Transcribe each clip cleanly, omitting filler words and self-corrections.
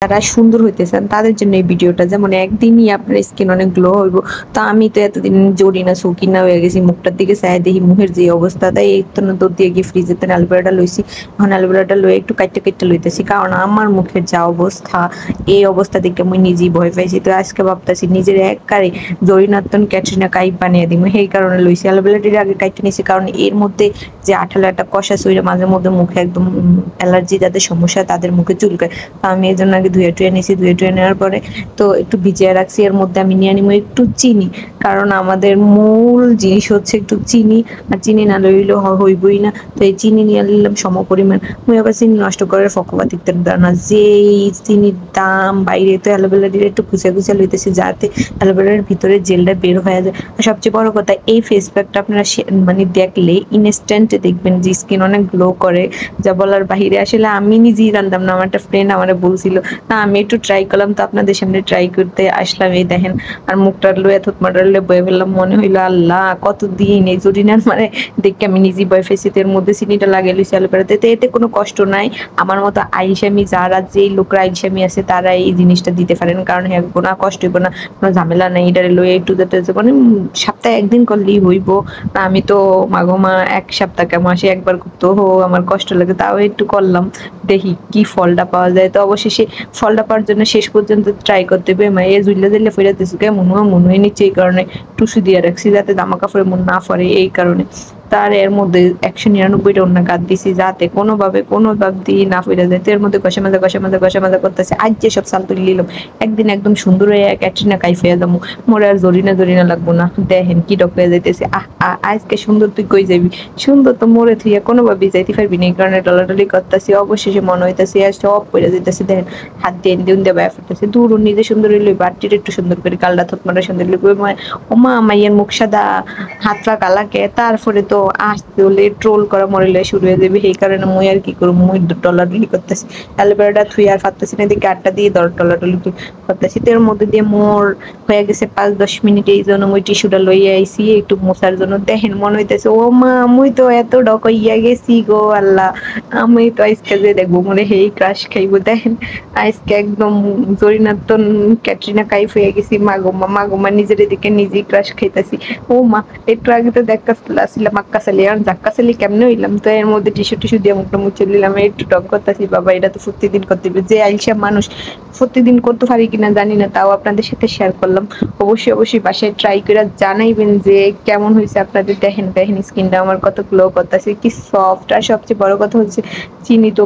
যারা সুন্দর হইতে চান তাদের জন্য এই ভিডিওটা। যেমন একদিনই আপনার স্কিন অনেক গ্লো হইব। তো আমি তো এতদিন জরিনা শৌখিনা হয়ে গেছি, মুখটার দিকে চাইয়া দেখি মুখের যে অবস্থা, তাই এই তো দৌড় দিয়ে গিয়ে ফ্রিজেতে অ্যালোভেরাটা লইছি। এখন অ্যালোভেরাটা লয়ে একটু কাইটটা লইতেছি, কারণ আমার মুখের যা অবস্থা, এই অবস্থা দেখে আমি নিজেই ভয় পাইছি। তো আজকে ভাবতেছি নিজের একবারে জরিনাতন ক্যাটরিনা কাইফ বানিয়ে দিব, সেই কারণে লইছি। অ্যালোভেরাটির আগে কাইটে নিছি, কারণ এর মধ্যে যে আঠালো একটা কষা সইরে মাঝে মধ্যে মুখে একদম অ্যালার্জি যাদের সমস্যা তাদের মুখে চুলকায়। তো আমি এই জন্য আগে ধুয়ে টুয়ে নিয়েছি। ধুয়ে টুয়ে নেওয়ার পরে তো একটু ভিজিয়ে রাখছি। এর মধ্যে আমি নিয়ে নিবো একটু চিনি, কারণ আমাদের মূল জিনিস হচ্ছে একটু চিনি, আর চিনি না লইলে হইবই না। তো এই চিনি নিয়ে নিলাম সম পরিমাণ। মুই আবার চিনি নষ্ট করার ফকবাতিকদের না, যে চিনির দাম বাইরে, তো অ্যালোভেরা দিয়ে একটু কুচে কুচে লইতেছি যাতে অ্যালোভেরার ভিতরে জেলটা বের হয়ে যায়। আর সবচেয়ে বড় কথা, এই ফেস প্যাকটা আপনারা মানে দেখলে ইনস্ট্যান্ট দেখবেন যে স্কিন অনেক গ্লো করে, যা বলার বাহিরে। আসলে আমি নিজেই জানতাম না, আমার একটা ফ্রেন্ড আমার বলছিল, না আমি একটু ট্রাই করলাম, তো আপনাদের সামনে ট্রাই করতে আসলাম। এই দেখেন, আর মুখটার লয়ে থুতমাটার লয়ে বয়ে ফেললাম। মনে হইলো আল্লাহ কতদিন এই জরিনার মানে দেখে আমি নিজেই বয়ে ফেলছি। এর মধ্যে চিনিটা লাগিয়ে লইছি অ্যালোভেরাতে। এতে কোনো কষ্ট নাই। আমার মতো আইসামি যারা, যেই লোকরা আইসামি আছে তারা এই জিনিসটা দিতে পারেন, কারণ হ্যাঁ কোনো কষ্ট হইব না, কোনো ঝামেলা নেই। এটারে লয়ে একটু যাতে মানে সপ্তাহে একদিন করলেই হইব। আমি তো মাগো এক সপ্তাহ কেমন আসে একবার করতে আমার কষ্ট লাগে, তাও একটু করলাম, দেখি কি ফলটা পাওয়া যায়। তো অবশেষে ফলটা পাওয়ার জন্য শেষ পর্যন্ত ট্রাই করতে হবে। এ জুইলে দিলে ফেরা দিচ্ছে মনে হয় নিচ্ছে, এই কারণে টুসু দিয়ে রাখছি যাতে জামা কাপড়ে মন না পড়ে, এই কারণে। তার এর মধ্যে 199টা অন্য গাছ দিছি যাতে কোনোভাবে দিয়ে না ফিরে যায়। তো এর মধ্যে ঘষা মাজা করতেছে। আজ যে সব সাল তুলে নিলাম, একদিন একদম সুন্দর হয়ে ক্যাটরিনা কাইফ হয়ে যাবো। মোরে আর জরিনা লাগবো না। দেখেন কি ডক হয়ে যাইতেছে। আজকে সুন্দর তুই কই যাবি? সুন্দর তো মোরে থুইয়া কোনোভাবেই যাইতে পারবি না, এই কারণে ডলাডলি করতেছি। অবশেষে মনে হইতেছে আর সব পড়ে যেতেছে। দেখেন হাত দিয়ে দিয়ে ব্যয় করতেছে। দূর নিজে সুন্দর হইলে বাড়তির একটু সুন্দর করে কালটা থতমাটা সুন্দর হইলে ওমা মাইয়ের মুখ সাদা, হাত পা কালাকে, তারপরে তো আসতে হলে ট্রোল করা মরিলে শুরু হয়ে যাবে। সেই কারণে মুই আর কি করবো, মুই ডলাডলি করতেছি। অ্যালোভেরাটা থুই আর পারতেছি না, এদিকে আটটা দিয়ে ডলাডলি করতেছি। তো এর মধ্যে দিয়ে মোর হয়ে গেছে 5-10 মিনিট। এই জন্য মুই টিস্যুটা লইয়া আইছি একটু মোছার জন্য। দেখেন মনে হইতেছে ও মা মুই তো এত ডক হইয়া গেছি গো আল্লাহ। আমি তো আজকে যে দেখবো মনে হেই ক্রাশ খাইবো। দেখেন আজকে একদম জরিনাতন ক্যাটরিনা কাইফ হয়ে গেছি। মাগোমা নিজের এদিকে নিজেই ক্রাশ খাইতেছি। ও মা একটু আগে তো দেখতেছিলাম আক্কা সালি, আর জাক্কা সালি কেমনে হইলাম। তো এর মধ্যে টিস্যু দিয়ে মুখটা মুছে নিলাম। একটু ডক করতেছি, বাবা এটা তো প্রতিদিন করতে হবে। যে আইসা মানুষ প্রতিদিন করতে পারি কিনা জানি না, তাও আপনাদের সাথে শেয়ার করলাম। অবশ্যই বাসায় ট্রাই করে জানাইবেন যে কেমন হয়েছে আপনাদের। দেখেন স্কিনটা আমার কত গ্লো করতেছে, কি সফট। আর সবচেয়ে বড় কথা হচ্ছে চিনি তো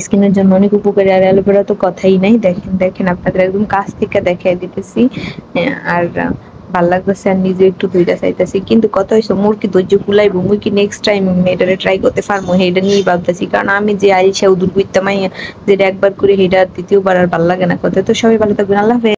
স্কিনের জন্য অনেক উপকারী, আর অ্যালোভেরা তো কথাই নাই। দেখেন আপনাদের একদম কাছ থেকে দেখাই দিতেছি। আর ভাল লাগতেছে, আর নিজে একটু ধৈর্য চাইতেছি। কিন্তু কত হয়েছে মোর কি ধৈর্য কুলাইবো? মুই কি নেক্সট টাইম এটারে ট্রাই করতে পারবো? এটা নিয়েই ভাবতেছি, কারণ আমি যে আইসা উদুর করতাম যেটা একবার করে সেটা দ্বিতীয়বার আর ভাল লাগে না। কথা তো সবাই ভালো থাকবেন, আল্লাহ হাফেজ।